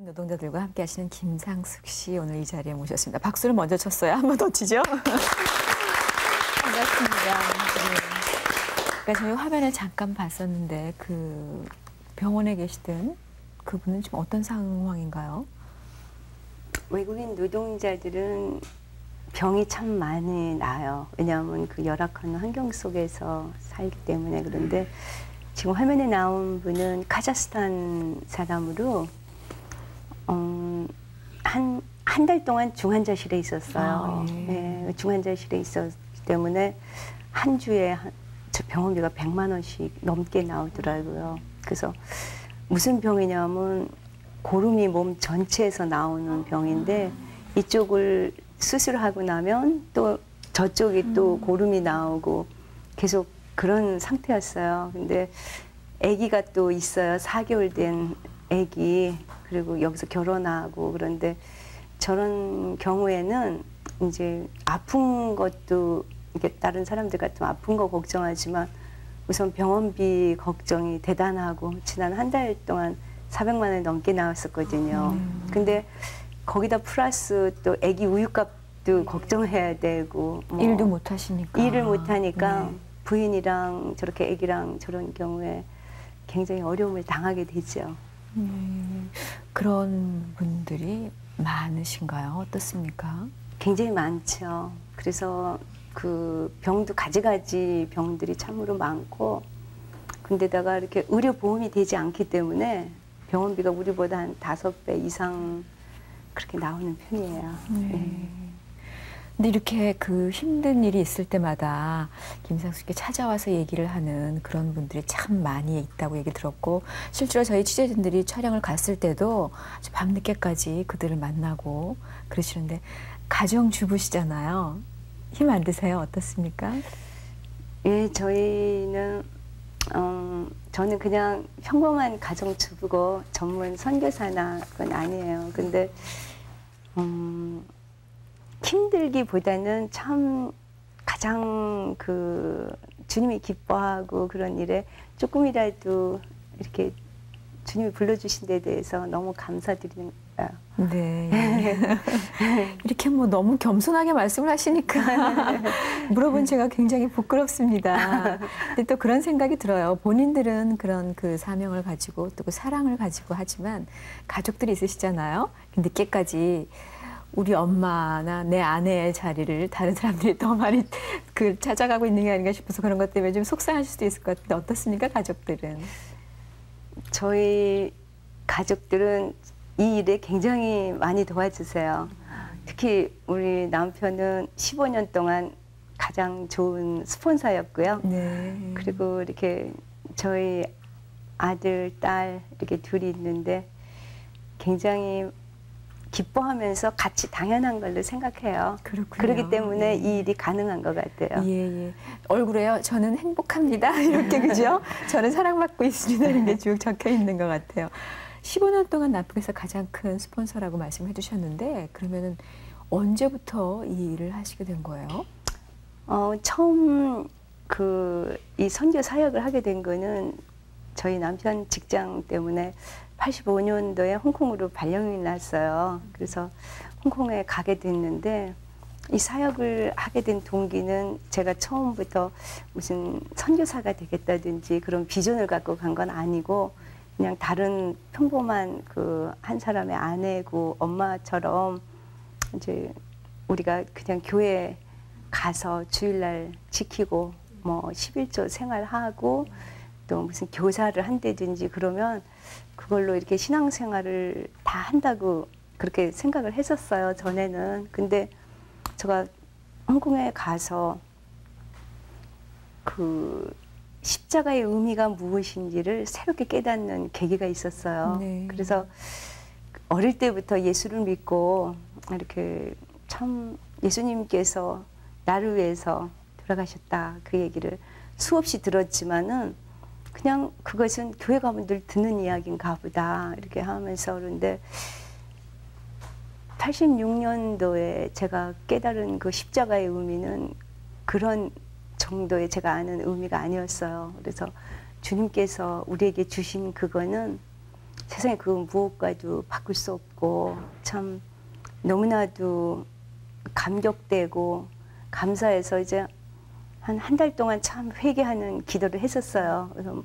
노동자들과 함께 하시는 김상숙 씨 오늘 이 자리에 모셨습니다. 박수를 먼저 쳤어요. 한 번 더 치죠. 반갑습니다. 네. 그러니까 저희 화면을 잠깐 봤었는데 그 병원에 계시던 그분은 지금 어떤 상황인가요? 외국인 노동자들은 병이 참 많이 나요. 왜냐하면 그 열악한 환경 속에서 살기 때문에. 그런데 지금 화면에 나온 분은 카자흐스탄 사람으로 한 달 동안 중환자실에 있었어요. 예. 네, 중환자실에 있었기 때문에 한 주에 병원비가 100만 원씩 넘게 나오더라고요. 그래서 무슨 병이냐면 고름이 몸 전체에서 나오는 병인데 이쪽을 수술하고 나면 또 저쪽이 또 고름이 나오고 계속 그런 상태였어요. 근데 아기가 또 있어요. 4개월 된 아기. 그리고 여기서 결혼하고. 그런데 저런 경우에는 이제 아픈 것도 이게 다른 사람들 같으면 아픈 거 걱정하지만 우선 병원비 걱정이 대단하고 지난 한 달 동안 400만 원이 넘게 나왔었거든요. 근데 거기다 플러스 또 아기 우유값도 걱정해야 되고 뭐 일도 못 하시니까. 일을 못 하니까 네. 부인이랑 저렇게 아기랑 저런 경우에 굉장히 어려움을 당하게 되죠. 그런 분들이 많으신가요? 어떻습니까? 굉장히 많죠. 그래서 그 병도 가지가지 병들이 참으로 많고 근데다가 이렇게 의료보험이 되지 않기 때문에 병원비가 우리보다 한 5배 이상 그렇게 나오는 편이에요. 네. 근데 이렇게 그 힘든 일이 있을 때마다 김상숙 씨께 찾아와서 얘기를 하는 그런 분들이 참 많이 있다고 얘기 들었고 실제로 저희 취재진들이 촬영을 갔을 때도 아주 밤늦게까지 그들을 만나고 그러시는데 가정주부시잖아요. 힘 안 드세요? 어떻습니까? 예, 저희는 저는 그냥 평범한 가정주부고 전문 선교사나 그건 아니에요. 근데 힘들기보다는 참 가장 그 주님이 기뻐하고 그런 일에 조금이라도 이렇게 주님이 불러주신 데 대해서 너무 감사드리는 거예요. 네. 이렇게 뭐 너무 겸손하게 말씀을 하시니까 물어본 제가 굉장히 부끄럽습니다. 근데 또 그런 생각이 들어요. 본인들은 그런 그 사명을 가지고 또 그 사랑을 가지고 하지만 가족들이 있으시잖아요. 늦게까지 우리 엄마나 내 아내의 자리를 다른 사람들이 더 많이 그 찾아가고 있는 게 아닌가 싶어서 그런 것 때문에 좀 속상하실 수도 있을 것 같은데 어떻습니까, 가족들은? 저희 가족들은 이 일에 굉장히 많이 도와주세요. 특히 우리 남편은 15년 동안 가장 좋은 스폰서였고요. 네. 그리고 이렇게 저희 아들, 딸 이렇게 둘이 있는데 굉장히 기뻐하면서 같이 당연한 걸로 생각해요. 그렇군요. 그렇기 때문에 예. 이 일이 가능한 것 같아요. 예, 예. 얼굴에요. 저는 행복합니다. 이렇게 그죠? 저는 사랑받고 있습니다. 이런 게 쭉 적혀 있는 것 같아요. 15년 동안 남북에서 가장 큰 스폰서라고 말씀해 주셨는데 그러면은 언제부터 이 일을 하시게 된 거예요? 처음 이 선교 사역을 하게 된 거는 저희 남편 직장 때문에 85년도에 홍콩으로 발령이 났어요. 그래서 홍콩에 가게 됐는데 이 사역을 하게 된 동기는 제가 처음부터 무슨 선교사가 되겠다든지 그런 비전을 갖고 간 건 아니고 그냥 다른 평범한 그 한 사람의 아내고 엄마처럼 이제 우리가 그냥 교회 가서 주일날 지키고 뭐 11조 생활하고 또 무슨 교사를 한다든지 그러면 그걸로 이렇게 신앙생활을 다 한다고 그렇게 생각을 했었어요, 전에는. 근데 제가 홍콩에 가서 그 십자가의 의미가 무엇인지를 새롭게 깨닫는 계기가 있었어요. 네. 그래서 어릴 때부터 예수를 믿고 이렇게 참 예수님께서 나를 위해서 돌아가셨다 그 얘기를 수없이 들었지만은 그냥 그것은 교회 가면 늘 듣는 이야기인가 보다 이렇게 하면서 그런데 86년도에 제가 깨달은 그 십자가의 의미는 그런 정도의 제가 아는 의미가 아니었어요. 그래서 주님께서 우리에게 주신 그거는 세상에 그 무엇과도 바꿀 수 없고 참 너무나도 감격되고 감사해서 이제 한 달 동안 참 회개하는 기도를 했었어요. 그래서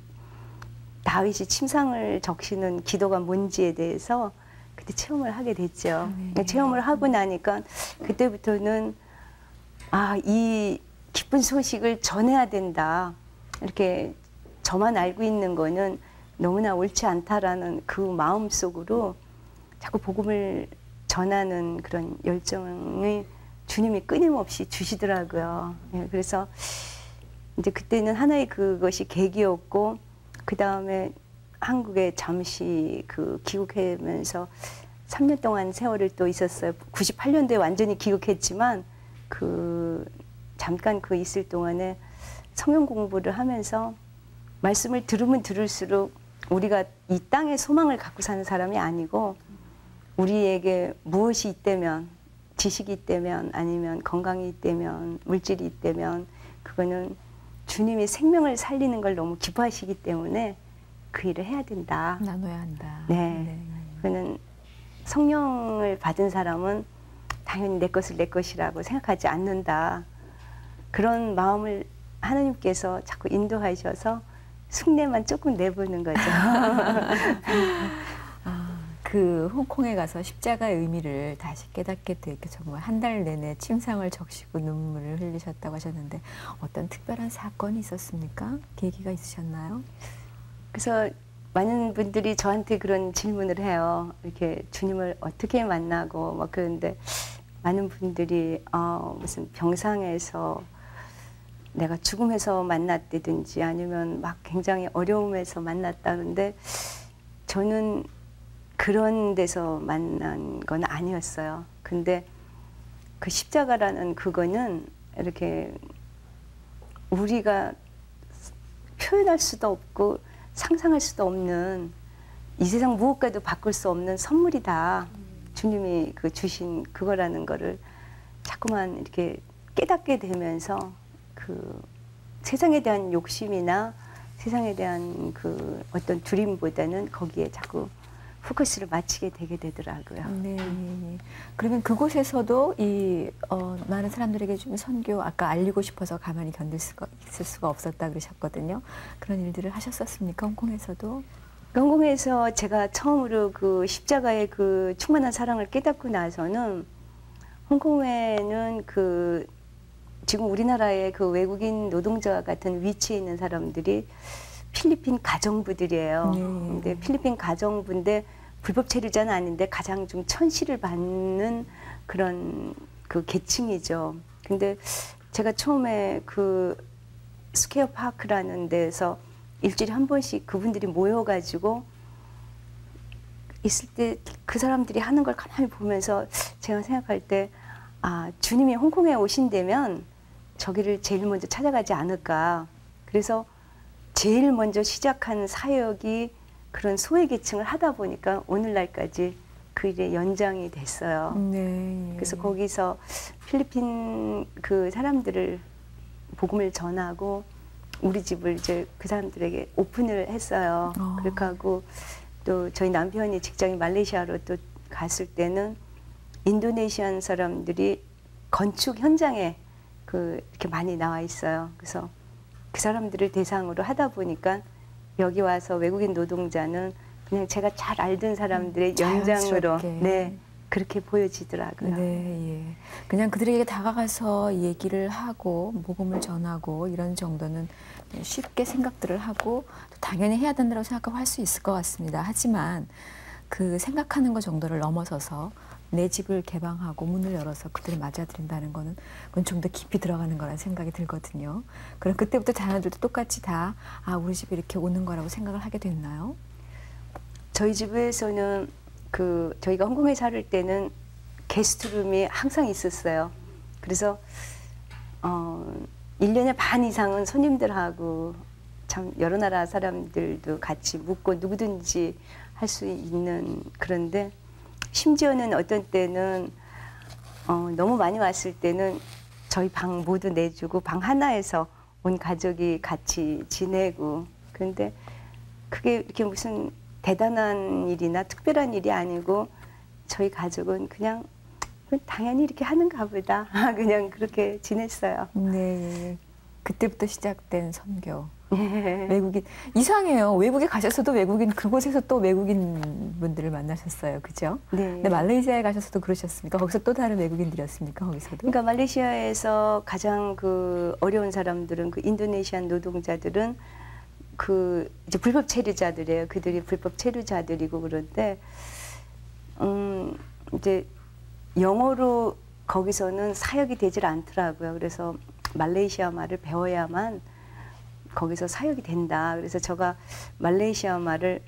다윗이 침상을 적시는 기도가 뭔지에 대해서 그때 체험을 하게 됐죠. 체험을 하고 나니까 그때부터는 아, 이 기쁜 소식을 전해야 된다. 이렇게 저만 알고 있는 거는 너무나 옳지 않다라는 그 마음 속으로 자꾸 복음을 전하는 그런 열정을 주님이 끊임없이 주시더라고요. 예, 그래서 이제 그때는 하나의 그것이 계기였고, 그 다음에 한국에 잠시 그 귀국하면서 3년 동안 세월을 또 있었어요. 98년도에 완전히 귀국했지만 그 잠깐 그 있을 동안에 성경 공부를 하면서 말씀을 들으면 들을수록 우리가 이 땅에 소망을 갖고 사는 사람이 아니고 우리에게 무엇이 있다면, 지식이 있다면, 아니면 건강이 있다면, 물질이 있다면 그거는 주님이 생명을 살리는 걸 너무 기뻐하시기 때문에 그 일을 해야 된다. 나눠야 한다. 네. 그거는 성령을 받은 사람은 당연히 내 것을 내 것이라고 생각하지 않는다. 그런 마음을 하나님께서 자꾸 인도하셔서 흉내만 조금 내보는 거죠. 그 홍콩에 가서 십자가의 의미를 다시 깨닫게 되게 정말 한 달 내내 침상을 적시고 눈물을 흘리셨다고 하셨는데 어떤 특별한 사건이 있었습니까? 계기가 있으셨나요? 그래서 많은 분들이 저한테 그런 질문을 해요. 이렇게 주님을 어떻게 만나고 막 그런데 많은 분들이 무슨 병상에서 내가 죽음에서 만났다든지 아니면 막 굉장히 어려움에서 만났다는데 저는 그런 데서 만난 건 아니었어요. 근데 그 십자가라는 그거는 이렇게 우리가 표현할 수도 없고 상상할 수도 없는 이 세상 무엇과도 바꿀 수 없는 선물이다. 주님이 그 주신 그거라는 거를 자꾸만 이렇게 깨닫게 되면서 그 세상에 대한 욕심이나 세상에 대한 그 어떤 두림보다는 거기에 자꾸 포커스를 맞추게 되게 되더라고요. 네. 그러면 그곳에서도 이 많은 사람들에게 좀 선교 아까 알리고 싶어서 가만히 있을 수가 없었다 그러셨거든요. 그런 일들을 하셨었습니까? 홍콩에서도? 홍콩에서 제가 처음으로 그 십자가의 그 충만한 사랑을 깨닫고 나서는 홍콩에는 그 지금 우리나라의 그 외국인 노동자와 같은 위치에 있는 사람들이 필리핀 가정부들이에요. 근데 필리핀 가정부인데 불법 체류자는 아닌데 가장 좀 천시를 받는 그런 그 계층이죠. 근데 제가 처음에 그 스퀘어 파크라는 데서 일주일에 한 번씩 그분들이 모여가지고 있을 때 그 사람들이 하는 걸 가만히 보면서 제가 생각할 때 아, 주님이 홍콩에 오신다면 저기를 제일 먼저 찾아가지 않을까. 그래서 제일 먼저 시작한 사역이 그런 소외계층을 하다 보니까 오늘날까지 그 일의 연장이 됐어요. 네. 그래서 거기서 필리핀 그 사람들을 복음을 전하고 우리 집을 이제 그 사람들에게 오픈을 했어요. 그렇게 하고 또 저희 남편이 직장이 말레이시아로 또 갔을 때는 인도네시안 사람들이 건축 현장에 그 이렇게 많이 나와 있어요. 그래서 그 사람들을 대상으로 하다 보니까 여기 와서 외국인 노동자는 그냥 제가 잘 알던 사람들의 연장으로 네 그렇게 보여지더라고요. 네, 예. 그냥 그들에게 다가가서 얘기를 하고 복음을 전하고 이런 정도는 쉽게 생각들을 하고 당연히 해야 된다고 생각하고 할 수 있을 것 같습니다. 하지만 그 생각하는 것 정도를 넘어서서 내 집을 개방하고 문을 열어서 그들을 맞아들인다는 거는 그건 좀 더 깊이 들어가는 거라는 생각이 들거든요. 그럼 그때부터 자녀들도 똑같이 다 아, 우리 집에 이렇게 오는 거라고 생각을 하게 됐나요? 저희 집에서는 그 저희가 홍콩에 살을 때는 게스트룸이 항상 있었어요. 그래서 1년에 반 이상은 손님들하고 참 여러 나라 사람들도 같이 묵고 누구든지 할 수 있는 그런데 심지어는 어떤 때는 너무 많이 왔을 때는 저희 방 모두 내주고 방 하나에서 온 가족이 같이 지내고 그런데 그게 이렇게 무슨 대단한 일이나 특별한 일이 아니고 저희 가족은 그냥 당연히 이렇게 하는가 보다. 그냥 그렇게 지냈어요. 네. 그때부터 시작된 선교. 네. 외국인 이상해요. 외국에 가셔서도 외국인 그곳에서 또 외국인 분들을 만나셨어요, 그죠? 네. 근데 말레이시아에 가셔서도 그러셨습니까? 거기서 또 다른 외국인들이었습니까? 거기서도? 그러니까 말레이시아에서 가장 그 어려운 사람들은 그 인도네시안 노동자들은 그 이제 불법 체류자들이에요. 그들이 불법 체류자들이고 그런데 이제 영어로 거기서는 사역이 되질 않더라고요. 그래서 말레이시아 말을 배워야만 거기서 사역이 된다. 그래서 제가 말레이시아 말을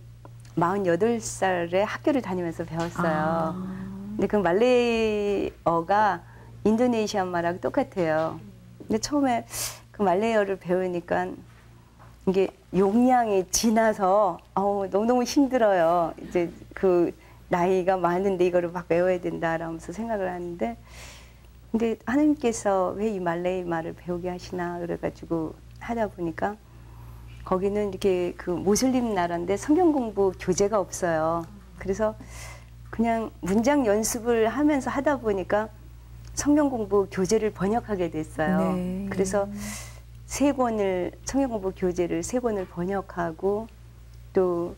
48살에 학교를 다니면서 배웠어요. 근데 그 말레이어가 인도네시아 말하고 똑같아요. 근데 처음에 그 말레이어를 배우니까 이게 용량이 지나서 너무너무 힘들어요. 이제 그 나이가 많은데 이거를 막 외워야 된다라면서 생각을 하는데 근데 하나님께서 왜 이 말레이 말을 배우게 하시나 그래가지고 하다 보니까 거기는 이렇게 그 모슬림 나라인데 성경 공부 교재가 없어요. 그래서 그냥 문장 연습을 하면서 하다 보니까 성경 공부 교재를 번역하게 됐어요. 네. 그래서 3권을 성경 공부 교재를 3권을 번역하고 또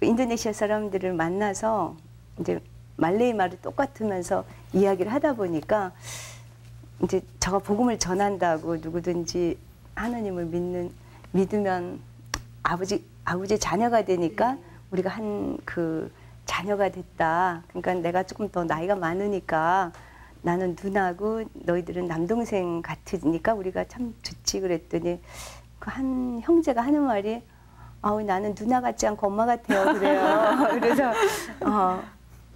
그 인도네시아 사람들을 만나서 이제 말레이 말이 똑같으면서 이야기를 하다 보니까 이제 제가 복음을 전한다고 누구든지 하나님을 믿으면 아버지 자녀가 되니까 우리가 한 그 자녀가 됐다. 그러니까 내가 조금 더 나이가 많으니까 나는 누나고 너희들은 남동생 같으니까 우리가 참 좋지 그랬더니 그 한 형제가 하는 말이 나는 누나 같지 않고 엄마 같아요. 그래요.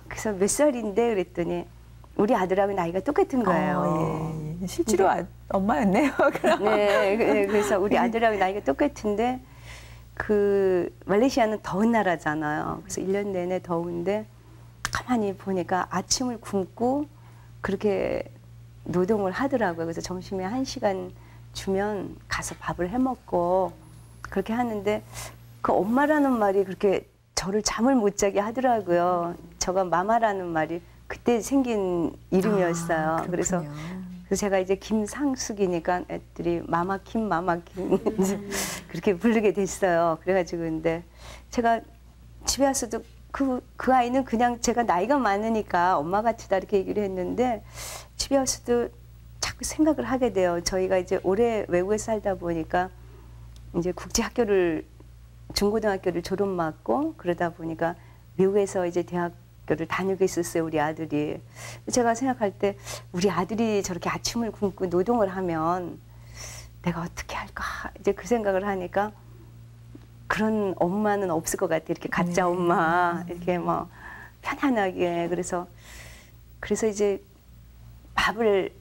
그래서 몇 살인데 그랬더니 우리 아들하고 나이가 똑같은 거예요. 예. 실제로 엄마였네요. 그럼. 네, 그래서 우리 아들하고 나이가 똑같은데 그 말레이시아는 더운 나라잖아요. 그래서 1년 내내 더운데 가만히 보니까 아침을 굶고 그렇게 노동을 하더라고요. 그래서 점심에 1시간 주면 가서 밥을 해 먹고 그렇게 하는데 그 엄마라는 말이 그렇게 저를 잠을 못 자게 하더라고요. 저가 마마라는 말이 그때 생긴 이름이었어요. 그래서 제가 이제 김상숙이니까 애들이 마마킴 그렇게 부르게 됐어요. 그래가지고 근데 제가 집에 와서도 그 아이는 그냥 제가 나이가 많으니까 엄마 같이다 이렇게 얘기를 했는데 집에 와서도 자꾸 생각을 하게 돼요. 저희가 이제 오래 외국에 살다 보니까 이제 국제학교를 중고등학교를 졸업 맞고 그러다 보니까 미국에서 이제 대학교를 다니고 있었어요. 우리 아들이. 제가 생각할 때 우리 아들이 저렇게 아침을 굶고 노동을 하면 내가 어떻게 할까 이제 그 생각을 하니까 그런 엄마는 없을 것 같아. 이렇게 가짜 엄마 이렇게 뭐 편안하게 그래서 이제 밥을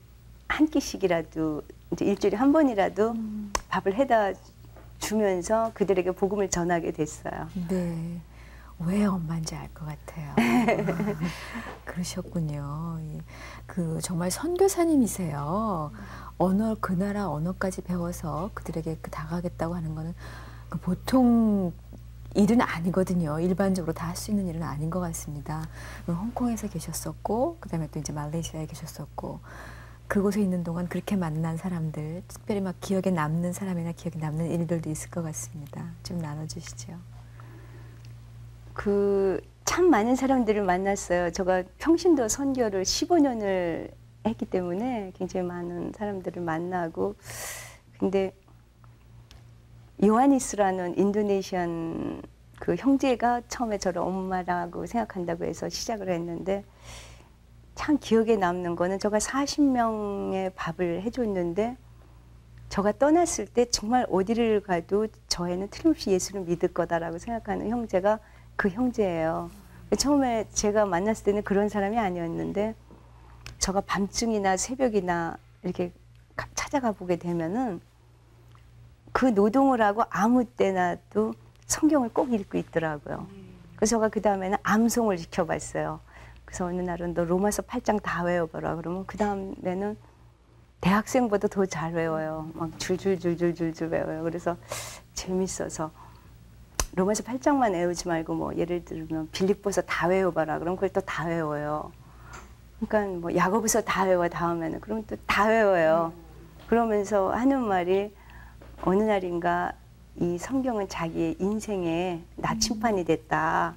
한 끼씩이라도 이제 일주일에 한 번이라도 밥을 해다 주면서 그들에게 복음을 전하게 됐어요. 네. 왜 엄마인지 알 것 같아요. 그러셨군요. 그 정말 선교사님이세요. 그 나라 언어까지 배워서 그들에게 다가가겠다고 하는 거는 그 보통 일은 아니거든요. 일반적으로 다 할 수 있는 일은 아닌 것 같습니다. 홍콩에서 계셨었고, 그 다음에 또 이제 말레이시아에 계셨었고, 그곳에 있는 동안 그렇게 만난 사람들, 특별히 막 기억에 남는 사람이나 기억에 남는 일들도 있을 것 같습니다. 좀 나눠주시죠. 참 많은 사람들을 만났어요. 제가 평신도 선교를 15년을 했기 때문에 굉장히 많은 사람들을 만나고, 근데 요하니스라는 인도네시안 그 형제가 처음에 저를 엄마라고 생각한다고 해서 시작을 했는데 참 기억에 남는 거는 제가 40명의 밥을 해줬는데 저가 떠났을 때 정말 어디를 가도 저애는 틀림없이 예수를 믿을 거다라고 생각하는 형제가 그 형제예요. 처음에 제가 만났을 때는 그런 사람이 아니었는데 저가 밤중이나 새벽이나 이렇게 찾아가 보게 되면은 그 노동을 하고 아무 때나도 성경을 꼭 읽고 있더라고요. 그래서 제가 그 다음에는 암송을 시켜봤어요. 그래서 어느 날은 너 로마서 8장 다 외워봐라. 그러면 그 다음에는 대학생보다 더 잘 외워요. 막 줄줄줄줄줄줄 외워요. 그래서 재밌어서 로마서 8장만 외우지 말고 뭐 예를 들면 빌립보서 다 외워봐라. 그럼 그걸 또 다 외워요. 그러니까 뭐 야고보서 다 외워 다음에는 그럼 또 다 외워요. 그러면서 하는 말이 어느 날인가 이 성경은 자기의 인생의 나침판이 됐다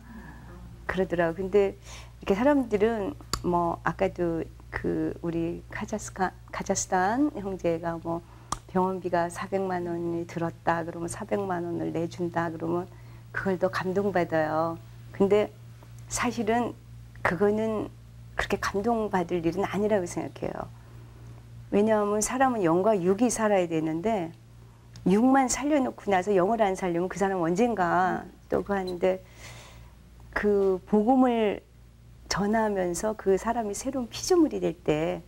그러더라고. 근데 이렇게 사람들은 뭐 아까도 그 우리 카자흐스탄 형제가 뭐 병원비가 400만 원이 들었다 그러면 400만 원을 내준다 그러면 그걸 더 감동받아요. 근데 사실은 그거는 그렇게 감동받을 일은 아니라고 생각해요. 왜냐하면 사람은 영과 육이 살아야 되는데 육만 살려놓고 나서 영을 안 살려면 그 사람은 언젠가 또 그 하는데 그 복음을 전하면서 그 사람이 새로운 피조물이 될 때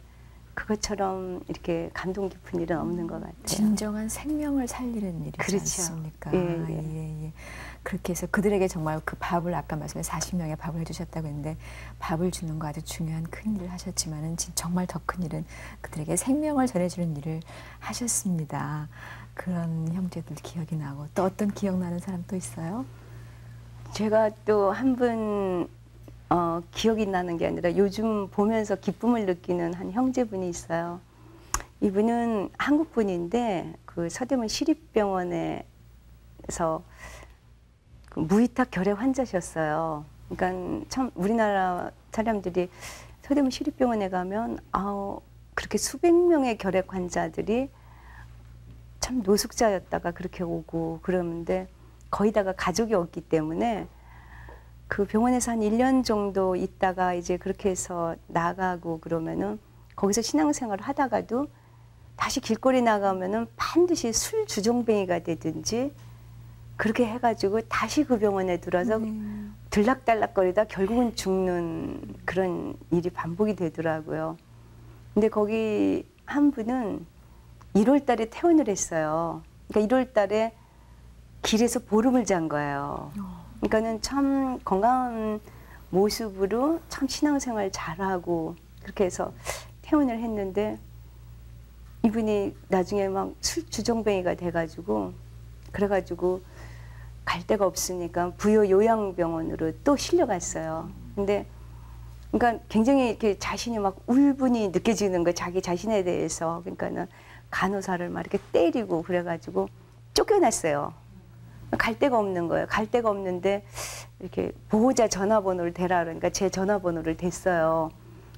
그것처럼 이렇게 감동 깊은 일은 없는 것 같아요. 진정한 생명을 살리는 일이지 그렇죠. 않습니까? 예, 예. 예, 예. 그렇게 해서 그들에게 정말 그 밥을 아까 말씀해 40명의 밥을 해주셨다고 했는데 밥을 주는 거 아주 중요한 큰 일을 하셨지만은 정말 더 큰 일은 그들에게 생명을 전해주는 일을 하셨습니다. 그런 형제들 기억이 나고 또 어떤 기억나는 사람 또 있어요? 제가 또 한 분 기억이 나는 게 아니라 요즘 보면서 기쁨을 느끼는 한 형제분이 있어요. 이분은 한국 분인데 그 서대문 시립병원에서 그 무위탁 결핵 환자셨어요. 그러니까 참 우리나라 사람들이 서대문 시립병원에 가면 그렇게 수백 명의 결핵 환자들이 참 노숙자였다가 그렇게 오고 그러는데 거의 다가 가족이 없기 때문에 그 병원에서 한 1년 정도 있다가 이제 그렇게 해서 나가고 그러면은 거기서 신앙생활을 하다가도 다시 길거리 나가면은 반드시 술 주정뱅이가 되든지 그렇게 해가지고 다시 그 병원에 들어서 들락달락거리다 결국은 죽는 그런 일이 반복이 되더라고요. 근데 거기 한 분은 1월 달에 퇴원을 했어요. 그러니까 1월 달에 길에서 보름을 잔 거예요. 그러니까는 참 건강한 모습으로 참 신앙생활 잘하고 그렇게 해서 퇴원을 했는데 이분이 나중에 막 술 주정뱅이가 돼가지고 그래가지고 갈 데가 없으니까 부여 요양병원으로 또 실려갔어요. 근데 그러니까 굉장히 이렇게 자신이 막 울분이 느껴지는 거예요. 자기 자신에 대해서. 그러니까는 간호사를 막 이렇게 때리고 그래가지고 쫓겨났어요. 갈 데가 없는 거예요. 갈 데가 없는데 이렇게 보호자 전화번호를 대라 그러니까 제 전화번호를 댔어요.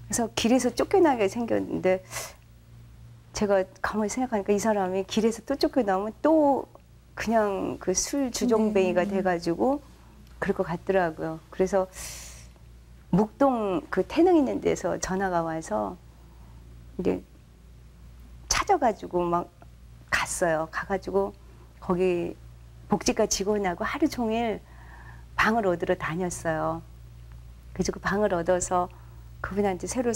그래서 길에서 쫓겨나게 생겼는데 제가 가만히 생각하니까 이 사람이 길에서 또 쫓겨나면 또 그냥 그 술 주정뱅이가 돼가지고 그럴 것 같더라고요. 그래서 묵동 그 태릉 있는 데서 전화가 와서 이제 찾아가지고 막 갔어요. 가가지고 거기 복지과 직원하고 하루 종일 방을 얻으러 다녔어요. 그래서 그 방을 얻어서 그분한테 새로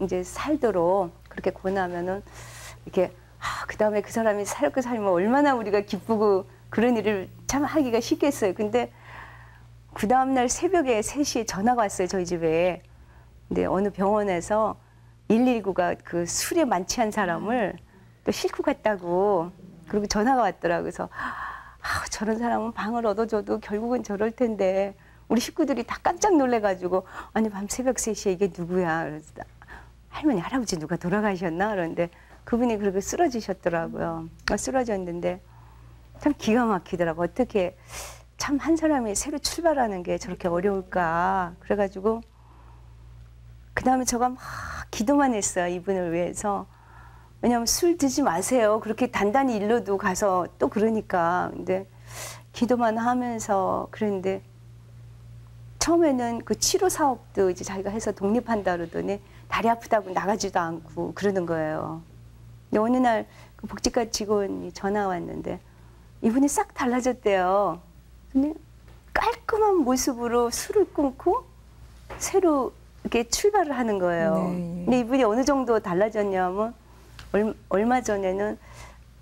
이제 살도록 그렇게 권하면은 이렇게 그 다음에 그 사람이 새롭게 살면 얼마나 우리가 기쁘고 그런 일을 참 하기가 쉽겠어요. 근데 그 다음날 새벽에 3시에 전화가 왔어요. 저희 집에. 근데 어느 병원에서 119가 그 술에 만취한 사람을 또 싣고 갔다고 그리고 전화가 왔더라고요. 그래서 저런 사람은 방을 얻어줘도 결국은 저럴 텐데 우리 식구들이 다 깜짝 놀래가지고 아니 밤 새벽 3시에 이게 누구야? 그래서 할머니 할아버지 누가 돌아가셨나? 그런데 그분이 그렇게 쓰러지셨더라고요. 쓰러졌는데 참 기가 막히더라고. 어떻게 참 한 사람이 새로 출발하는 게 저렇게 어려울까? 그래가지고 그 다음에 제가 막 기도만 했어요. 이분을 위해서. 왜냐하면 술 드지 마세요. 그렇게 단단히 일러도 가서 또 그러니까. 근데 기도만 하면서 그랬는데 처음에는 그 치료 사업도 이제 자기가 해서 독립한다 그러더니 다리 아프다고 나가지도 않고 그러는 거예요. 근데 어느 날 그 복지과 직원이 전화 왔는데 이분이 싹 달라졌대요. 근데 깔끔한 모습으로 술을 끊고 새로 이렇게 출발을 하는 거예요. 네. 근데 이분이 어느 정도 달라졌냐면 얼마 전에는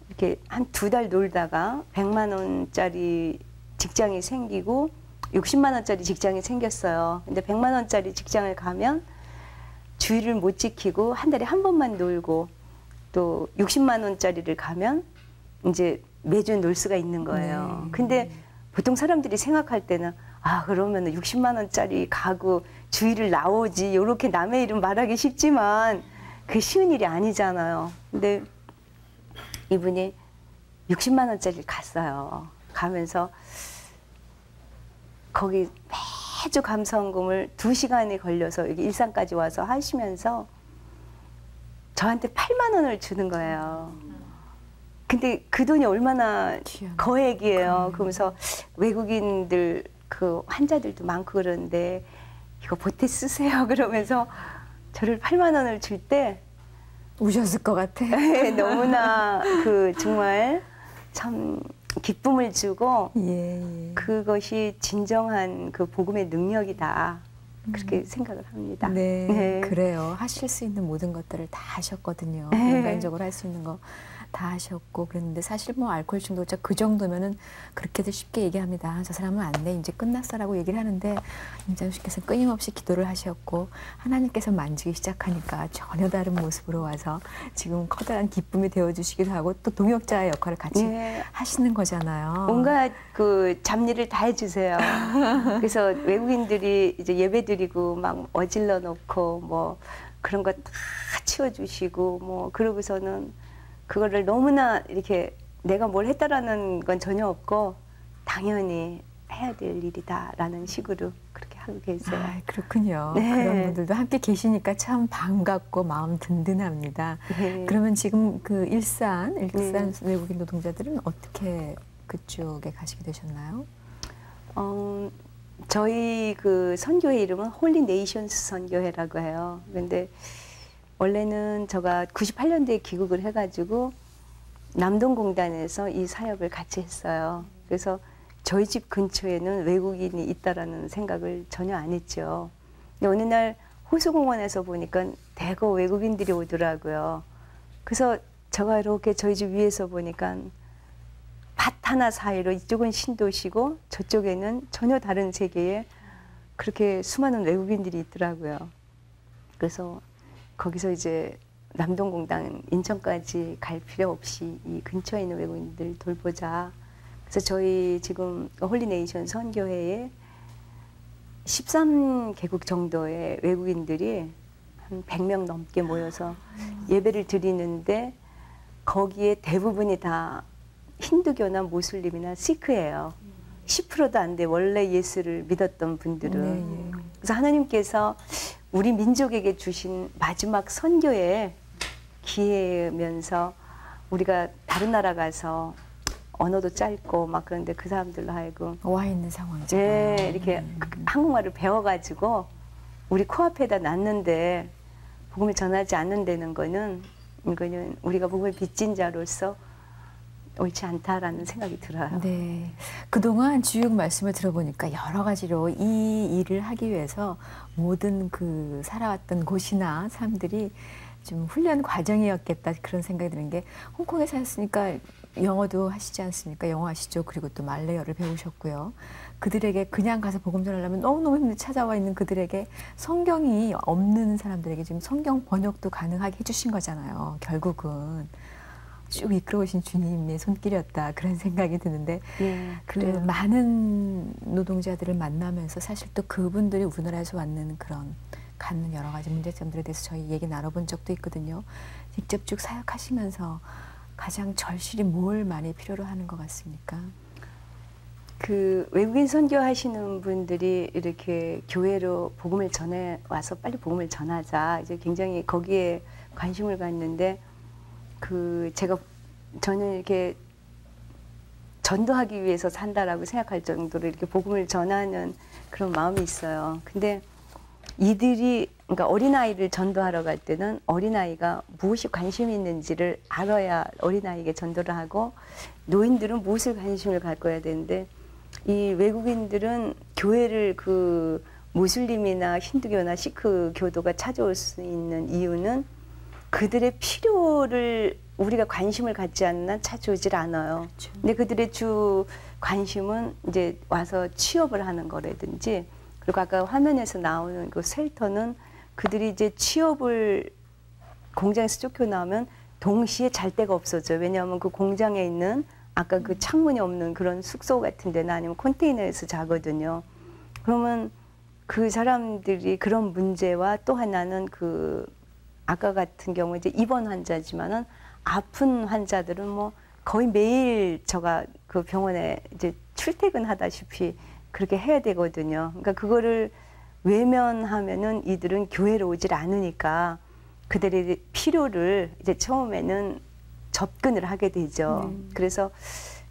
이렇게 한 2달 놀다가 100만 원짜리 직장이 생기고 60만 원짜리 직장이 생겼어요. 근데 100만 원짜리 직장을 가면 주의를 못 지키고 한 달에 한 번만 놀고 또 60만 원짜리를 가면 이제 매주 놀 수가 있는 거예요. 네. 근데 보통 사람들이 생각할 때는 아 그러면 60만 원짜리 가구 주위를 나오지 이렇게 남의 이름 말하기 쉽지만 그게 쉬운 일이 아니잖아요. 근데 이분이 60만 원짜리를 갔어요. 가면서 거기 매주 감사원금을 2시간이 걸려서 여기 일산까지 와서 하시면서 저한테 8만 원을 주는 거예요. 근데 그 돈이 얼마나 거액이에요. 그러면서 외국인들 그 환자들도 많고 그러는데 이거 보태 쓰세요. 그러면서 저를 8만 원을 줄 때 우셨을 것 같아. 너무나 그 정말 참 기쁨을 주고 예, 예. 그것이 진정한 그 복음의 능력이다. 그렇게 생각을 합니다. 네, 네. 그래요. 하실 수 있는 모든 것들을 다 하셨거든요. 네. 인간적으로 할 수 있는 거 다 하셨고 그랬는데 사실 뭐 알코올 중독자 그 정도면은 그렇게도 쉽게 얘기합니다. 저 사람은 안 돼. 이제 끝났어라고 얘기를 하는데 임장수께서 끊임없이 기도를 하셨고 하나님께서 만지기 시작하니까 전혀 다른 모습으로 와서 지금 커다란 기쁨이 되어주시기도 하고 또 동역자의 역할을 같이 네. 하시는 거잖아요. 온갖 그 잡일을 다 해주세요. 그래서 외국인들이 이제 예배드리고 막 어질러 놓고 뭐 그런 거 다 치워주시고 뭐 그러고서는 그거를 너무나 이렇게 내가 뭘 했다라는 건 전혀 없고 당연히 해야 될 일이다라는 식으로 그렇게 하고 계세요. 아, 그렇군요. 네. 그런 분들도 함께 계시니까 참 반갑고 마음 든든합니다. 네. 그러면 지금 그 일산 네. 외국인 노동자들은 어떻게 그쪽에 가시게 되셨나요? 저희 그 선교회 이름은 홀리 네이션스 선교회라고 해요. 그런데 원래는 제가 98년도에 귀국을 해가지고 남동공단에서 이 사역을 같이 했어요. 그래서 저희 집 근처에는 외국인이 있다라는 생각을 전혀 안 했죠. 근데 어느 날 호수공원에서 보니까 대거 외국인들이 오더라고요. 그래서 제가 이렇게 저희 집 위에서 보니까 밭 하나 사이로 이쪽은 신도시고 저쪽에는 전혀 다른 세계에 그렇게 수많은 외국인들이 있더라고요. 그래서 거기서 이제 남동공단 인천까지 갈 필요 없이 이 근처에 있는 외국인들 돌보자. 그래서 저희 지금 홀리네이션 선교회에 13개국 정도의 외국인들이 한 100명 넘게 모여서 예배를 드리는데 거기에 대부분이 다 힌두교나 모슬림이나 시크예요. 10%도 안 돼. 원래 예수를 믿었던 분들은. 네, 예. 그래서 하나님께서 우리 민족에게 주신 마지막 선교의 기회면서 우리가 다른 나라 가서 언어도 짧고 막 그런데 그 사람들로 하여금 와 있는 상황이죠. 네, 이렇게 한국말을 배워가지고 우리 코앞에다 놨는데 복음을 전하지 않는다는 거는 이거는 우리가 복음을 빚진 자로서 옳지 않다라는 생각이 들어요. 네. 그동안 주육 말씀을 들어보니까 여러 가지로 이 일을 하기 위해서 모든 그 살아왔던 곳이나 사람들이 좀 훈련 과정이었겠다 그런 생각이 드는 게 홍콩에 사셨으니까 영어도 하시지 않습니까? 영어 하시죠. 그리고 또 말레어를 배우셨고요. 그들에게 그냥 가서 복음 전하려면 너무너무 힘들게 찾아와 있는 그들에게 성경이 없는 사람들에게 지금 성경 번역도 가능하게 해주신 거잖아요. 결국은. 쭉 이끌어 오신 주님의 손길이었다 그런 생각이 드는데 그 그래요. 많은 노동자들을 만나면서 사실 또 그분들이 우리나라에서 왔는 그런 갖는 여러 가지 문제점들에 대해서 저희 얘기 나눠본 적도 있거든요. 직접 쭉 사역하시면서 가장 절실히 뭘 많이 필요로 하는 것 같습니까? 그 외국인 선교하시는 분들이 이렇게 교회로 복음을 전해 와서 빨리 복음을 전하자 이제 굉장히 거기에 관심을 갖는데 그 저는 이렇게 전도하기 위해서 산다라고 생각할 정도로 이렇게 복음을 전하는 그런 마음이 있어요. 근데 이들이 그러니까 어린아이를 전도하러 갈 때는 어린아이가 무엇이 관심이 있는지를 알아야 어린아이에게 전도를 하고 노인들은 무엇을 관심을 갖고야 되는데 이 외국인들은 교회를 그 무슬림이나 힌두교나 시크 교도가 찾아올 수 있는 이유는 그들의 필요를 우리가 관심을 갖지 않는 찾아오질 않아요. 그렇죠. 근데 그들의 주 관심은 이제 와서 취업을 하는 거라든지 그리고 아까 화면에서 나오는 그 쉘터는 그들이 이제 취업을 공장에서 쫓겨나면 동시에 잘 데가 없어져요. 왜냐하면 그 공장에 있는 아까 그 창문이 없는 그런 숙소 같은 데나 아니면 컨테이너에서 자거든요. 그러면 그 사람들이 그런 문제와 또 하나는 그 아까 같은 경우 이제 입원 환자지만은 아픈 환자들은 뭐 거의 매일 제가 그 병원에 이제 출퇴근하다시피 그렇게 해야 되거든요. 그러니까 그거를 외면하면은 이들은 교회로 오질 않으니까 그들의 필요를 이제 처음에는 접근을 하게 되죠. 그래서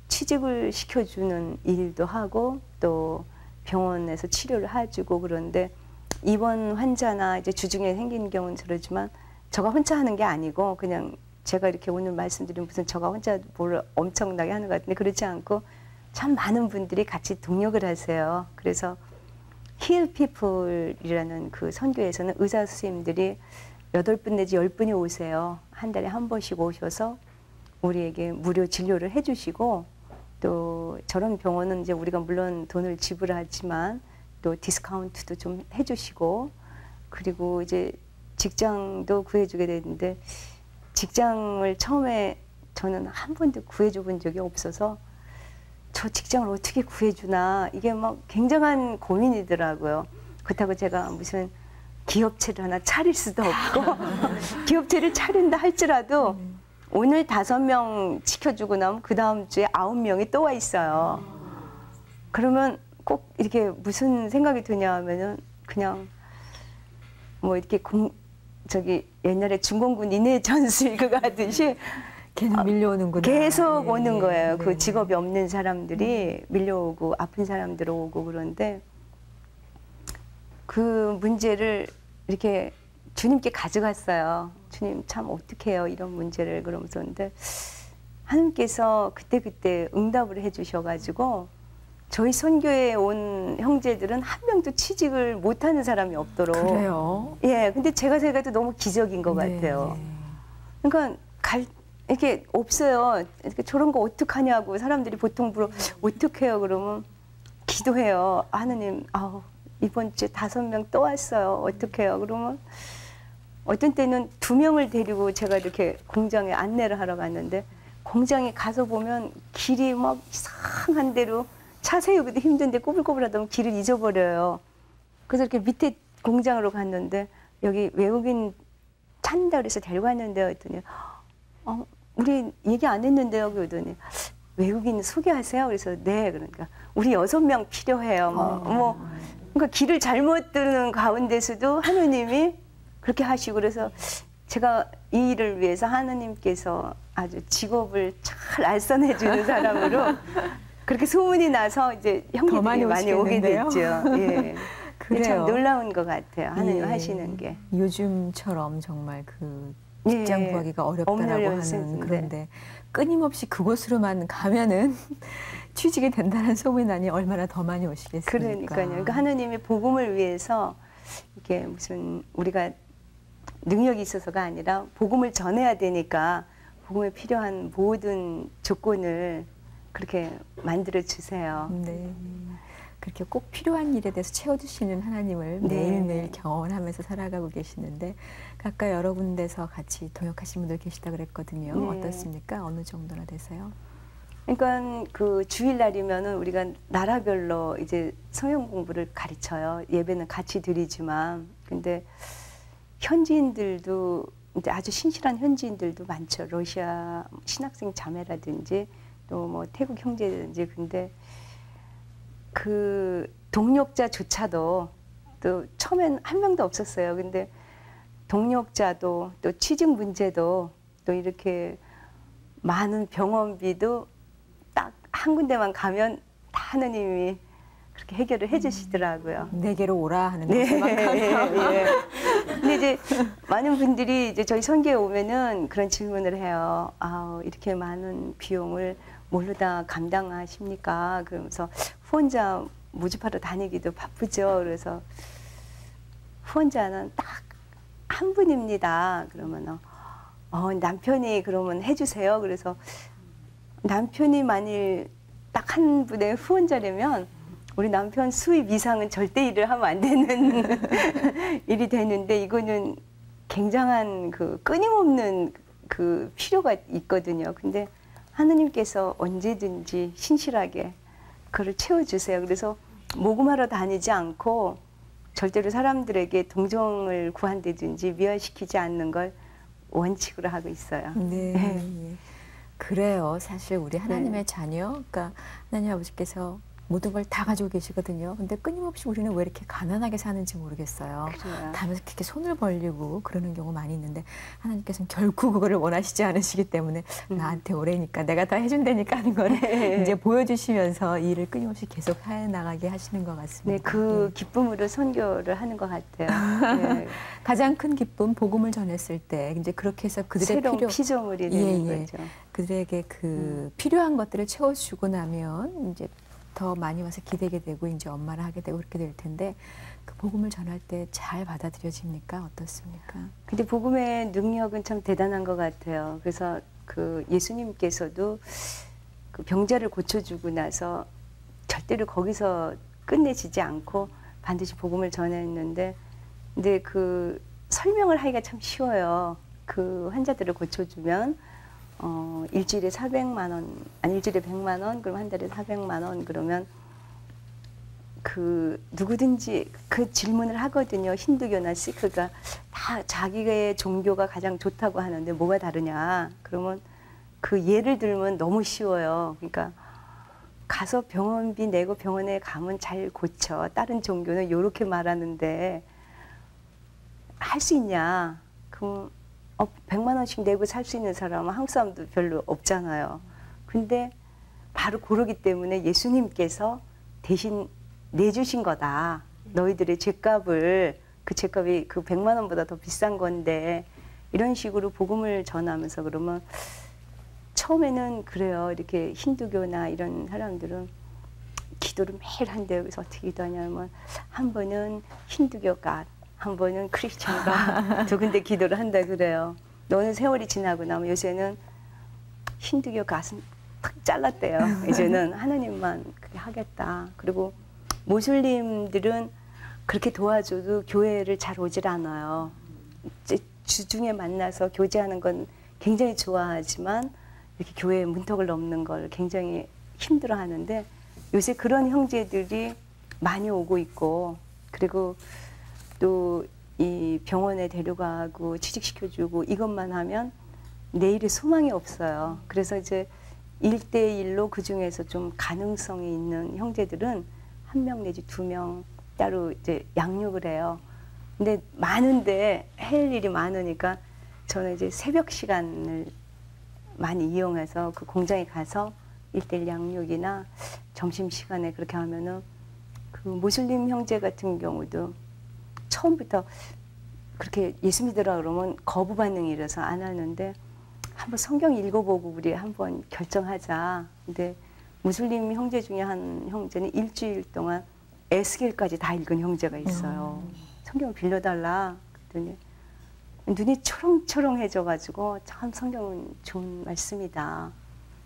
취직을 시켜주는 일도 하고 또 병원에서 치료를 해주고 그런데 입원 환자나 이제 주중에 생기는 경우는 저러지만 저가 혼자 하는 게 아니고 그냥 제가 이렇게 오늘 말씀드린 무슨 저가 혼자 뭘 엄청나게 하는 것 같은데 그렇지 않고 참 많은 분들이 같이 동력을 하세요. 그래서 힐 피플이라는 그 선교에서는 의사 선생님들이 8분 내지 10분이 오세요. 한 달에 한 번씩 오셔서 우리에게 무료 진료를 해주시고 또 저런 병원은 이제 우리가 물론 돈을 지불하지만 또 디스카운트도 좀 해주시고 그리고 이제 직장도 구해주게 되는데 직장을 처음에 저는 한 번도 구해줘 본 적이 없어서 저 직장을 어떻게 구해주나 이게 막 굉장한 고민이더라고요. 그렇다고 제가 무슨 기업체를 하나 차릴 수도 없고 기업체를 차린다 할지라도 오늘 5명 지켜주고 나면 그 다음 주에 9명이 또 와 있어요. 그러면 꼭 이렇게 무슨 생각이 드냐 하면은 그냥 뭐 이렇게 저기 옛날에 중공군 인해 전술 그거 하듯이 계속 밀려오는구나. 계속 오는 거예요. 그 직업이 없는 사람들이 밀려오고 아픈 사람들 오고 그런데 그 문제를 이렇게 주님께 가져갔어요. 주님 참 어떡해요 이런 문제를 그러면서 근데 하나님께서 그때그때 응답을 해주셔가지고 저희 선교에 온 형제들은 한 명도 취직을 못하는 사람이 없도록. 그래요? 예, 근데 제가 생각해도 너무 기적인 것 같아요. 그러니까 이렇게 없어요. 이렇게 저런 거 어떡하냐고 사람들이 보통 물어 어떡해요 그러면 기도해요. 하느님 이번 주에 5명 또 왔어요. 어떡해요 그러면 어떤 때는 2명을 데리고 제가 이렇게 공장에 안내를 하러 갔는데 공장에 가서 보면 길이 막 이상한 데로 차 세우기도 힘든데 꼬불꼬불하다 길을 잊어버려요. 그래서 이렇게 밑에 공장으로 갔는데 여기 외국인 찾는다 그래서 데리고 왔는데 했더니 우리 얘기 안 했는데요 그러더니 외국인 소개하세요. 그래서 네 그러니까 우리 6명 필요해요. 그러니까 길을 잘못 드는 가운데서도 하느님이 그렇게 하시고 그래서 제가 이 일을 위해서 하느님께서 아주 직업을 잘 알선해 주는 사람으로 그렇게 소문이 나서 이제 형님들이 많이 오게 됐죠. 예. 그래요. 참 놀라운 것 같아요. 하느님 하시는 게. 요즘처럼 정말 그 직장 구하기가 어렵다라고 하는 그런데 끊임없이 그곳으로만 가면은 취직이 된다는 소문이 나니 얼마나 더 많이 오시겠습니까? 그러니까요. 그러니까 하느님의 복음을 위해서 이게 무슨 우리가 능력이 있어서가 아니라 복음을 전해야 되니까 복음에 필요한 모든 조건을 그렇게 만들어 주세요. 네. 그렇게 꼭 필요한 일에 대해서 채워주시는 하나님을 매일매일 경험하면서 살아가고 계시는데 아까 여러 군데서 같이 동역하신 분들 계시다 그랬거든요. 어떻습니까? 어느 정도나 되세요? 그러니까 그 주일날이면은 우리가 나라별로 이제 성경 공부를 가르쳐요. 예배는 같이 드리지만 근데 현지인들도 이제 아주 신실한 현지인들도 많죠. 러시아 신학생 자매라든지 또 뭐 태국 형제든지 근데 그 동력자조차도 또 처음엔 한 명도 없었어요. 근데 동력자도 또 취직 문제도 또 이렇게 많은 병원비도 딱 한 군데만 가면 다 하느님이 그렇게 해결을 해주시더라고요. 내게로 오라 하는 것만 가면. 예. 근데 이제 많은 분들이 이제 저희 선교에 오면은 그런 질문을 해요. 이렇게 많은 비용을 뭘로 다 감당하십니까? 그러면서 후원자 모집하러 다니기도 바쁘죠. 그래서 후원자는 딱 한 분입니다. 그러면 남편이 그러면 해주세요. 그래서 남편이 만일 딱 한 분의 후원자라면 우리 남편 수입 이상은 절대 일을 하면 안 되는 일이 되는데 이거는 굉장한 그 끊임없는 그 필요가 있거든요. 근데 하느님께서 언제든지 신실하게 그를 채워주세요. 그래서 모금하러 다니지 않고 절대로 사람들에게 동정을 구한다든지 미화시키지 않는 걸 원칙으로 하고 있어요. 네. 그래요. 사실 우리 하나님의 자녀, 그러니까 하나님 아버지께서 모든 걸 다 가지고 계시거든요. 근데 끊임없이 우리는 왜 이렇게 가난하게 사는지 모르겠어요. 그래요. 다음에 그렇게 손을 벌리고 그러는 경우 많이 있는데 하나님께서는 결코 그거를 원하시지 않으시기 때문에 나한테 오래니까 내가 다 해준다니까 하는 거를 이제 보여주시면서 일을 끊임없이 계속 해나가게 하시는 것 같습니다. 네, 그 기쁨으로 선교를 하는 것 같아요. 네. 가장 큰 기쁨, 복음을 전했을 때 이제 그렇게 해서 그들의 새로운 피조물이 되는 거죠. 그들에게 그 필요한 것들을 채워주고 나면 이제 더 많이 와서 기대게 되고 이제 엄마를 하게 되고 그렇게 될 텐데 그 복음을 전할 때 잘 받아들여집니까? 어떻습니까? 근데 복음의 능력은 참 대단한 것 같아요. 그래서 그 예수님께서도 그 병자를 고쳐주고 나서 절대로 거기서 끝내지지 않고 반드시 복음을 전했는데, 근데 그 설명을 하기가 참 쉬워요. 그 환자들을 고쳐주면 일주일에 400만 원, 아니 일주일에 100만 원, 그럼 한 달에 400만 원, 그러면 그 누구든지 그 질문을 하거든요. 힌두교나 시크가 다 자기의 종교가 가장 좋다고 하는데 뭐가 다르냐? 그러면 그 예를 들면 너무 쉬워요. 그러니까 가서 병원비 내고 병원에 가면 잘 고쳐. 다른 종교는 이렇게 말하는데 할 수 있냐? 그럼 100만 원씩 내고 살 수 있는 사람은 한국 사람도 별로 없잖아요. 근데 바로 그러기 때문에 예수님께서 대신 내주신 거다. 너희들의 죗값을, 그 죗값이 그 100만 원보다 더 비싼 건데, 이런 식으로 복음을 전하면서 그러면 처음에는 그래요. 이렇게 힌두교나 이런 사람들은 기도를 매일 한대요. 그래서 어떻게 기도하냐면 한 번은 힌두교가, 한 번은 크리스천가 두 군데 기도를 한다 그래요. 너는 세월이 지나고 나면 요새는 힌두교 가슴 탁 잘랐대요. 이제는 하나님만 그렇게 하겠다. 그리고 모슬림들은 그렇게 도와줘도 교회를 잘 오질 않아요. 주중에 만나서 교제하는 건 굉장히 좋아하지만 이렇게 교회의 문턱을 넘는 걸 굉장히 힘들어 하는데, 요새 그런 형제들이 많이 오고 있고, 그리고 또 이 병원에 데려가고 취직시켜주고 이것만 하면 내일의 소망이 없어요. 그래서 이제 1대1로 그 중에서 좀 가능성이 있는 형제들은 1명 내지 2명 따로 이제 양육을 해요. 근데 많은데 할 일이 많으니까 저는 이제 새벽 시간을 많이 이용해서 그 공장에 가서 1대1 양육이나 점심시간에 그렇게 하면은 그 모슬림 형제 같은 경우도 처음부터 그렇게 예수 믿으라 그러면 거부 반응이 일어서 안 하는데, 한번 성경 읽어보고 우리 한번 결정하자. 근데 무슬림 형제 중에 한 형제는 일주일 동안 에스겔까지 다 읽은 형제가 있어요. 성경을 빌려달라. 그랬더니 눈이 초롱초롱해져가지고 참 성경은 좋은 말씀이다.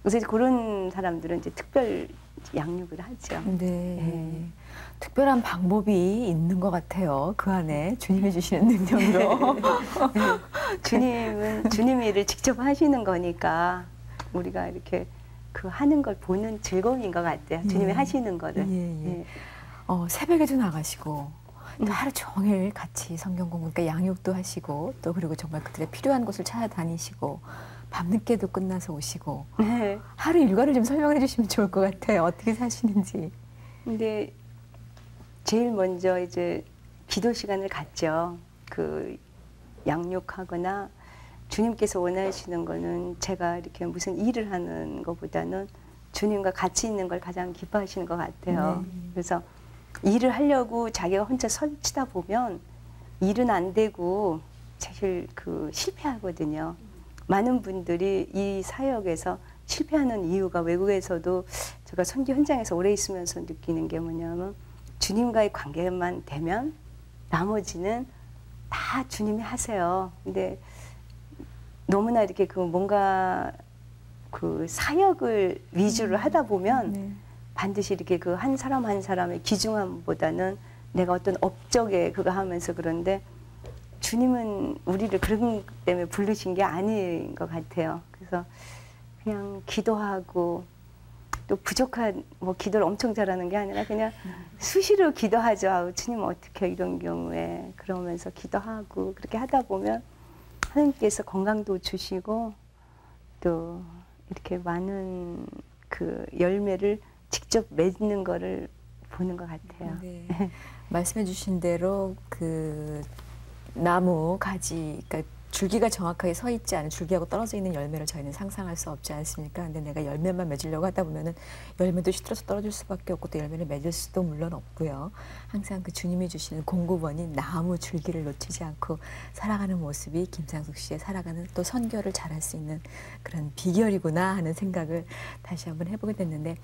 그래서 그런 사람들은 이제 특별 양육을 하죠. 네. 특별한 방법이 있는 것 같아요. 그 안에 주님이 주시는 능력으로. 주님이 일을 직접 하시는 거니까 우리가 이렇게 그 하는 걸 보는 즐거움인 것 같아요. 주님이 하시는 거를. 새벽에도 나가시고 또 하루 종일 같이 성경 공부, 그러니까 양육도 하시고 또 그리고 정말 그들의 필요한 곳을 찾아다니시고 밤늦게도 끝나서 오시고. 네. 하루 일과를 좀 설명해 주시면 좋을 것 같아요. 어떻게 사시는지. 근데 제일 먼저 이제 기도 시간을 갖죠. 그 양육하거나 주님께서 원하시는 거는 제가 이렇게 무슨 일을 하는 것보다는 주님과 같이 있는 걸 가장 기뻐하시는 것 같아요. 그래서 일을 하려고 자기가 혼자 설치다 보면 일은 안 되고 사실 그 실패하거든요. 많은 분들이 이 사역에서 실패하는 이유가, 외국에서도 제가 선교 현장에서 오래 있으면서 느끼는 게 뭐냐면 주님과의 관계만 되면 나머지는 다 주님이 하세요. 근데 너무나 이렇게 그 뭔가 그 사역을 위주로 하다 보면 반드시 이렇게 그 한 사람 한 사람의 귀중함보다는 내가 어떤 업적에 그거 하면서, 그런데 주님은 우리를 그런 것 때문에 부르신 게 아닌 것 같아요. 그래서 그냥 기도하고 또 부족한 뭐 기도를 엄청 잘하는 게 아니라 그냥 수시로 기도하죠. 아우, 주님 어떻게 이런 경우에 그러면서 기도하고 그렇게 하다 보면 하나님께서 건강도 주시고 또 이렇게 많은 그 열매를 직접 맺는 거를 보는 것 같아요. 네. 말씀해 주신 대로 그 나무 가지, 그러니까 줄기가 정확하게 서 있지 않은 줄기하고 떨어져 있는 열매를 저희는 상상할 수 없지 않습니까? 근데 내가 열매만 맺으려고 하다 보면은 열매도 시들어서 떨어질 수밖에 없고 또 열매를 맺을 수도 물론 없고요. 항상 그 주님이 주시는 공급원인 나무 줄기를 놓치지 않고 살아가는 모습이 김상숙 씨의 살아가는 또 선교를 잘할 수 있는 그런 비결이구나 하는 생각을 다시 한번 해보게 됐는데,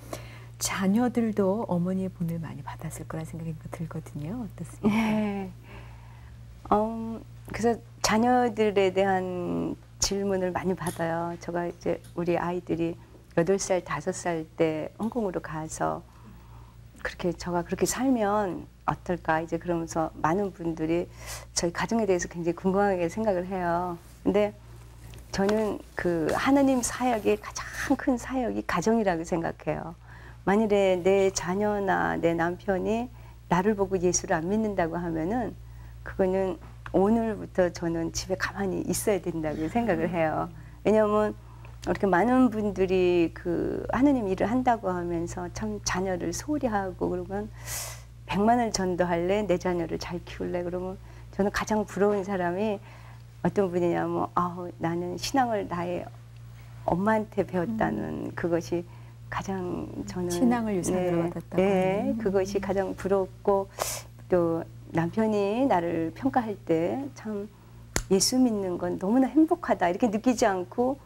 자녀들도 어머니의 본을 많이 받았을 거라 생각이 들거든요. 어떻습니까? 네. 그래서 자녀들에 대한 질문을 많이 받아요. 제가 이제 우리 아이들이 8살, 5살 때 홍콩으로 가서 제가 그렇게 살면 어떨까 이제 그러면서 많은 분들이 저희 가정에 대해서 굉장히 궁금하게 생각을 해요. 근데 저는 그 하나님 사역의 가장 큰 사역이 가정이라고 생각해요. 만일에 내 자녀나 내 남편이 나를 보고 예수를 안 믿는다고 하면은 그거는 오늘부터 저는 집에 가만히 있어야 된다고 생각을 해요. 왜냐하면 이렇게 많은 분들이 그 하느님 일을 한다고 하면서 참 자녀를 소홀히 하고 그러면 100만을 전도할래? 내 자녀를 잘 키울래? 그러면 저는 가장 부러운 사람이 어떤 분이냐면 나는 신앙을 나의 엄마한테 배웠다는 그것이 가장 저는 신앙을 유산으로 받았다고. 네, 그것이 가장 부럽고 또 남편이 나를 평가할 때 참 예수 믿는 건 너무나 행복하다 이렇게 느끼지 않고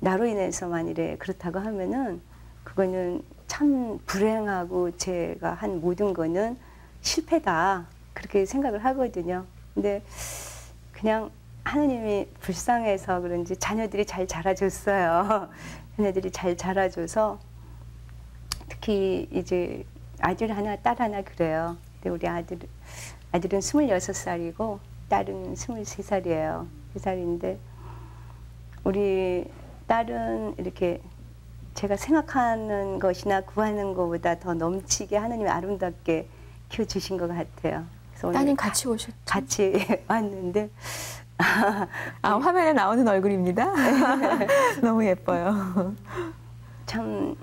나로 인해서 만일에 그렇다고 하면은 그거는 참 불행하고 제가 한 모든 거는 실패다 그렇게 생각을 하거든요. 근데 그냥 하느님이 불쌍해서 그런지 자녀들이 잘 자라줬어요. 자녀들이 잘 자라줘서 특히 이제 아들 하나 딸 하나 그래요. 근데 우리 아들은 26살이고 딸은 23살이에요. 3살인데 우리 딸은 이렇게 제가 생각하는 것이나 구하는 것보다 더 넘치게 하나님이 아름답게 키워주신 것 같아요. 그래서 따님 같이 오셨죠? 같이 왔는데 화면에 나오는 얼굴입니다. 너무 예뻐요. 참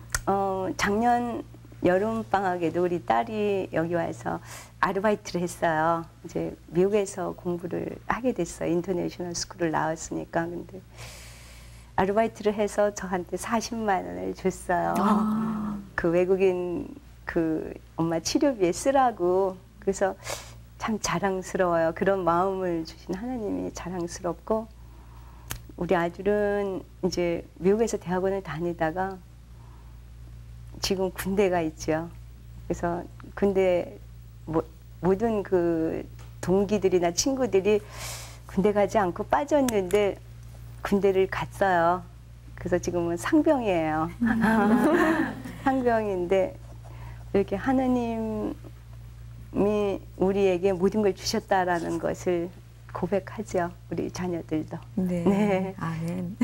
작년 여름방학에도 우리 딸이 여기 와서 아르바이트를 했어요. 이제 미국에서 공부를 하게 됐어요. 인터내셔널 스쿨을 나왔으니까. 근데 아르바이트를 해서 저한테 40만 원을 줬어요. 그 외국인 그 엄마 치료비에 쓰라고. 그래서 참 자랑스러워요. 그런 마음을 주신 하나님이 자랑스럽고, 우리 아들은 이제 미국에서 대학원을 다니다가 지금 군대가 있죠. 그래서 군대 모든 그 동기들이나 친구들이 군대 가지 않고 빠졌는데 군대를 갔어요. 그래서 지금은 상병이에요. 상병인데 이렇게 하나님이 우리에게 모든 걸 주셨다라는 것을 고백하죠. 우리 자녀들도. 네. 네. 아멘.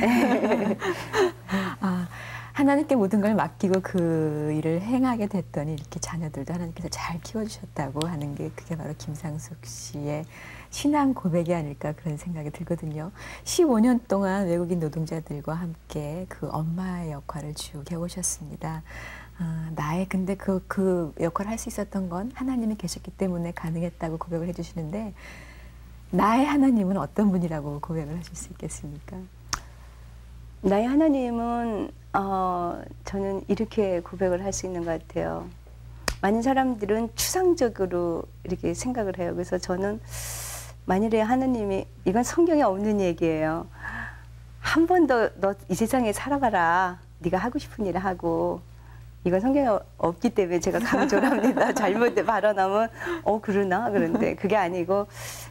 하나님께 모든 걸 맡기고 그 일을 행하게 됐더니 이렇게 자녀들도 하나님께서 잘 키워주셨다고 하는 게 그게 바로 김상숙 씨의 신앙 고백이 아닐까 그런 생각이 들거든요. 15년 동안 외국인 노동자들과 함께 그 엄마의 역할을 쭉 해오셨습니다. 근데 그 역할을 할 수 있었던 건 하나님이 계셨기 때문에 가능했다고 고백을 해주시는데, 나의 하나님은 어떤 분이라고 고백을 하실 수 있겠습니까? 나의 하나님은 저는 이렇게 고백을 할 수 있는 것 같아요. 많은 사람들은 추상적으로 이렇게 생각을 해요. 그래서 저는 만일에 하나님이, 이건 성경에 없는 얘기예요. 한 번 더 너 이 세상에 살아봐라. 네가 하고 싶은 일을 하고. 이건 성경에 없기 때문에 제가 강조를 합니다. 잘못 발언하면 그러나? 그런데 그게 아니고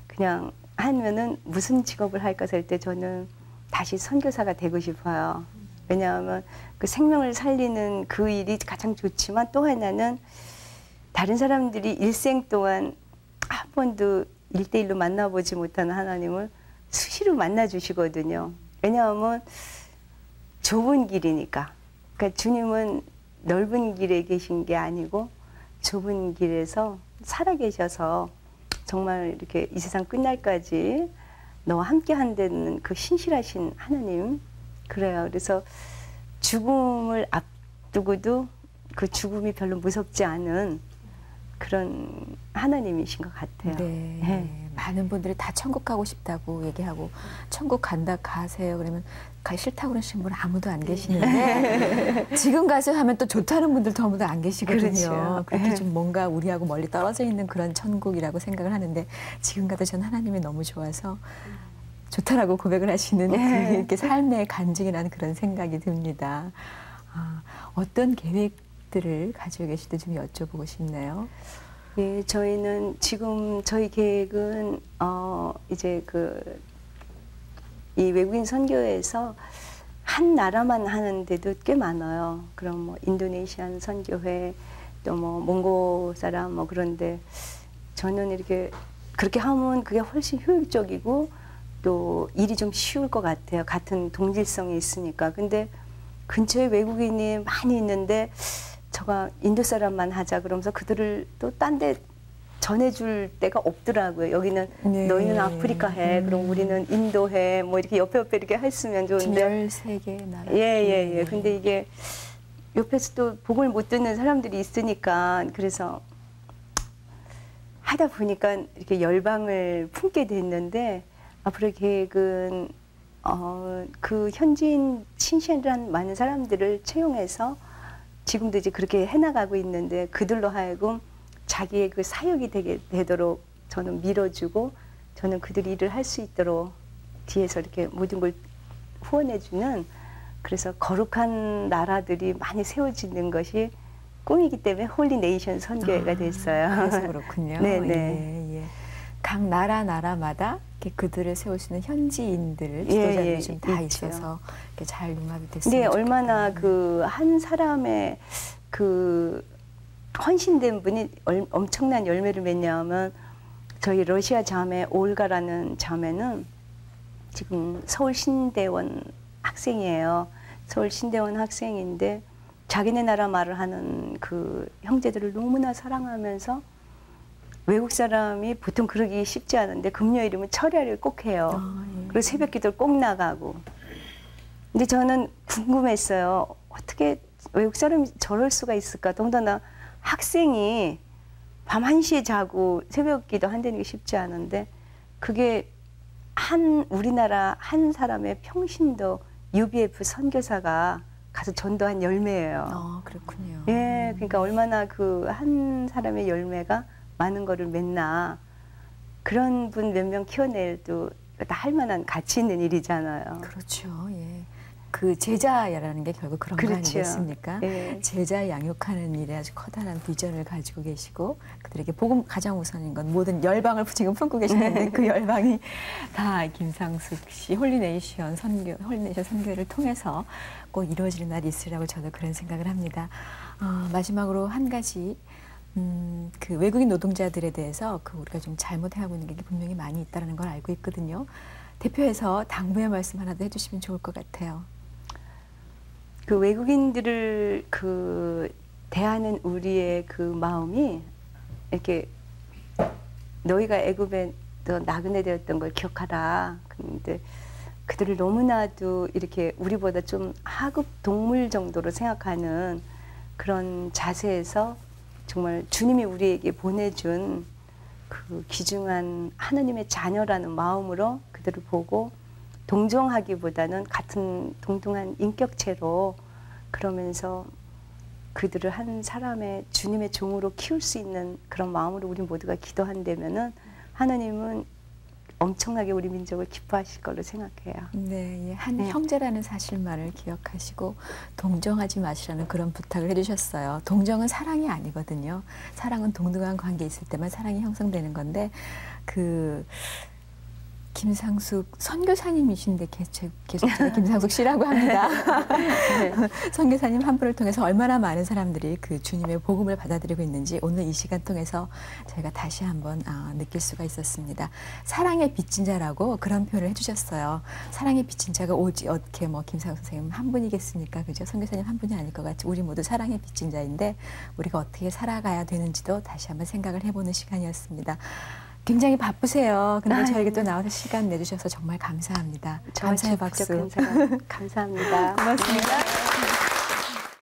그냥 하면은 무슨 직업을 할까 할 때 저는 다시 선교사가 되고 싶어요. 왜냐하면 그 생명을 살리는 그 일이 가장 좋지만 또 하나는 다른 사람들이 일생 동안 한 번도 1대1로 만나보지 못하는 하나님을 수시로 만나주시거든요. 왜냐하면 좁은 길이니까. 그러니까 주님은 넓은 길에 계신 게 아니고 좁은 길에서 살아계셔서 정말 이렇게 이 세상 끝날까지 너와 함께 한다는 그 신실하신 하나님. 그래요. 그래서 죽음을 앞두고도 그 죽음이 별로 무섭지 않은 그런 하나님이신 것 같아요. 네. 네. 많은 분들이 다 천국 가고 싶다고 얘기하고 천국 간다 가세요. 그러면 가기 싫다고 그러시는 분은 아무도 안 계시는데 지금 가세요 하면 또 좋다는 분들 아무도 안 계시거든요. 그렇죠. 그렇게 좀 뭔가 우리하고 멀리 떨어져 있는 그런 천국이라고 생각을 하는데 지금 가도 전 하나님이 너무 좋아서 좋다라고 고백을 하시는 그 이렇게 삶의 간증이라는 그런 생각이 듭니다. 어떤 계획들을 가지고 계실지 좀 여쭤보고 싶네요. 예, 저희는 지금 저희 계획은 이제 이 외국인 선교회에서 한 나라만 하는데도 꽤 많아요. 그럼 뭐 인도네시안 선교회 또 뭐 몽고 사람 뭐 그런데 저는 이렇게 그렇게 하면 그게 훨씬 효율적이고 또 일이 좀 쉬울 것 같아요. 같은 동질성이 있으니까. 근데 근처에 외국인이 많이 있는데 제가 인도 사람만 하자 그러면서 그들을 또 딴 데 전해줄 데가 없더라고요. 여기는 네. 너희는 아프리카 해, 그럼 우리는 인도 해, 뭐 이렇게 옆에 이렇게 했으면 좋은데. 13개 나라. 예. 근데 이게 옆에서 또 복을 못 듣는 사람들이 있으니까 그래서 하다 보니까 이렇게 열방을 품게 됐는데 앞으로 계획은 그 현지인 신실한 많은 사람들을 채용해서 지금도 이제 그렇게 해나가고 있는데 그들로 하여금 자기의 그 사역이 되도록 저는 밀어주고 저는 그들이 일을 할 수 있도록 뒤에서 이렇게 모든 걸 후원해주는 그래서 거룩한 나라들이 많이 세워지는 것이 꿈이기 때문에 홀리 네이션 선교회가 됐어요. 그래서 그렇군요. 네네. 예. 각 나라마다 이렇게 그들을 세울 수 있는 현지인들, 지도자들이 좀 다 있어서 이렇게 잘 융합이 됐습니다. 네, 얼마나 그 한 사람의 그 헌신된 분이 엄청난 열매를 맺냐면 저희 러시아 자매 올가라는 자매는 지금 서울 신대원 학생이에요. 서울 신대원 학생인데 자기네 나라 말을 하는 그 형제들을 너무나 사랑하면서 외국 사람이 보통 그러기 쉽지 않은데 금요일이면 철야를 꼭 해요. 그리고 새벽 기도를 꼭 나가고. 근데 저는 궁금했어요. 어떻게 외국 사람이 저럴 수가 있을까? 더군다나 학생이 밤 1시에 자고 새벽 기도 한다는 게 쉽지 않은데 그게 우리나라 한 사람의 평신도 UBF 선교사가 가서 전도한 열매예요. 그렇군요. 예, 그러니까 얼마나 그 한 사람의 열매가 많은 거를 맺나. 그런 분 몇 명 키워낼도 할 만한 가치 있는 일이잖아요. 그렇죠. 예. 그 제자라는 게 결국 그런 거 아니겠습니까? 예. 제자 양육하는 일에 아주 커다란 비전을 가지고 계시고 그들에게 복음 가장 우선인 건 모든 열방을 지금 품고 계시는데 그 열방이 다 김상숙 씨 홀리네이션 선교를 통해서 꼭 이루어지는 날이 있으리라고 저도 그런 생각을 합니다. 마지막으로 한 가지 그 외국인 노동자들에 대해서 우리가 좀 잘못하고 있는 게 분명히 많이 있다는 걸 알고 있거든요. 대표해서 당부의 말씀 하나 더 해주시면 좋을 것 같아요. 그 외국인들을 대하는 우리의 그 마음이 이렇게 너희가 애굽에 나그네 되었던 걸 기억하라. 근데 그들을 너무나도 이렇게 우리보다 좀 하급 동물 정도로 생각하는 그런 자세에서 정말 주님이 우리에게 보내준 그 귀중한 하느님의 자녀라는 마음으로 그들을 보고 동정하기보다는 같은 동등한 인격체로 그러면서 그들을 한 사람의 주님의 종으로 키울 수 있는 그런 마음으로 우리 모두가 기도한다면은 하나님은 엄청나게 우리 민족을 기뻐하실 걸로 생각해요. 네, 한 형제라는 사실만을 기억하시고 동정하지 마시라는 그런 부탁을 해주셨어요. 동정은 사랑이 아니거든요. 사랑은 동등한 관계에 있을 때만 사랑이 형성되는 건데 김상숙 선교사님이신데 계속 제가 김상숙 씨라고 합니다. 네. 선교사님 한 분을 통해서 얼마나 많은 사람들이 그 주님의 복음을 받아들이고 있는지 오늘 이 시간 통해서 저희가 다시 한번 느낄 수가 있었습니다. 사랑의 빚진 자라고 그런 표현을 해주셨어요. 사랑의 빚진 자가 오지 어떻게 뭐 김상숙 선생님 한 분이겠습니까? 그죠? 선교사님 한 분이 아닐 것 같이 우리 모두 사랑의 빚진 자인데 우리가 어떻게 살아가야 되는지도 다시 한번 생각을 해보는 시간이었습니다. 굉장히 바쁘세요. 근데 저에게 또 나와서 시간 내주셔서 정말 감사합니다. 감사의 박수. 감사합니다. 고맙습니다.